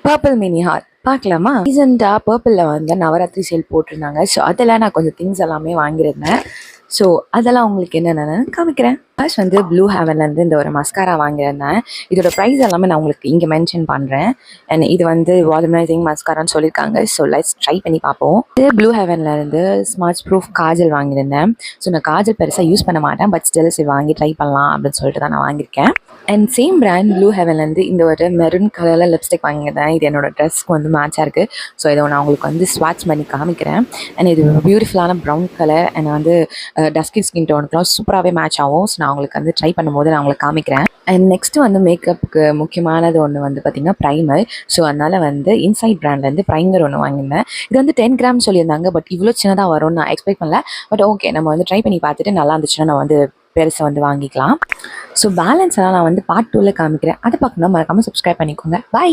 Purple mini hall பார்க்கலாமா? ரீசெண்டாக பர்பிளில் வந்து நவராத்திரி சேல் போட்டிருந்தாங்க. ஸோ அதெல்லாம் நான் கொஞ்சம் திங்ஸ் எல்லாமே வாங்கியிருந்தேன். ஸோ அதெல்லாம் உங்களுக்கு என்னென்னு காமிக்கிறேன். ஃபர்ஸ்ட் வந்து ப்ளூ ஹெவன்லேருந்து இந்த ஒரு மஸ்காரா வாங்கியிருந்தேன். இதோட ப்ரைஸ் எல்லாமே நான் உங்களுக்கு இங்கே மென்ஷன் பண்ணுறேன். அண்ட் இது வந்து வால்யூமைசிங் மஸ்காரான்னு சொல்லியிருக்காங்க. ஸோ லெட்ஸ் ட்ரை பண்ணி பார்ப்போம். இது ப்ளூ ஹெவன்லேருந்து ஸ்மார்ட் ப்ரூஃப் காஜல் வாங்கியிருந்தேன். ஸோ நான் காஜல் பெருசாக யூஸ் பண்ண மாட்டேன், பட் ஸ்டில் சரி வாங்கி ட்ரை பண்ணலாம் அப்படின்னு சொல்லிட்டு தான் நான் வாங்கியிருக்கேன். அண்ட் சேம் பிராண்ட் ப்ளூ ஹெவன்லேருந்து இந்த ஒரு மெரூன் கலரில் லிப்ஸ்டிக் வாங்கியிருந்தேன். இது என்னோட ட்ரெஸ்க்கு வந்து மேட்சாக இருக்குது. ஸோ இதை நான் உங்களுக்கு வந்து ஸ்வாட்ச் பண்ணி காமிக்கிறேன். அண்ட் இது பியூட்டிஃபுல்லான ப்ரௌன் கலர் அண்ட் வந்து டஸ்கி ஸ்கின் டோனுக்குலாம் சூப்பராகவே மேட்ச் ஆகும். ஸோ நான் உங்களுக்கு வந்து ட்ரை பண்ணும்போது நான் உங்களுக்கு காமிக்கிறேன். அண்ட் நெக்ஸ்ட்டு வந்து மேக்கப்புக்கு முக்கியமானது ஒன்று வந்து பார்த்திங்கன்னா ப்ரைமர். ஸோ அதனால் வந்து இன்சைட் பிராண்ட்லேருந்து ப்ரைமர் ஒன்று வாங்கியிருந்தேன். இது வந்து 10 கிராம் சொல்லியிருந்தாங்க, பட் இவ்வளோ சின்னதாக வரும்னு நான் எக்ஸ்பெக்ட் பண்ணல. பட் ஓகே, நம்ம வந்து ட்ரை பண்ணி பார்த்துட்டு நல்லா இருந்துச்சுன்னா நான் வந்து பெருசை வந்து வாங்கிக்கலாம். ஸோ பேலன்ஸ் எல்லாம் நான் வந்து பார்ட் 2ல் காமிக்கிறேன். அதை பார்க்கணும், மறக்காமல் சப்ஸ்கிரைப் பண்ணிக்கோங்க. பை.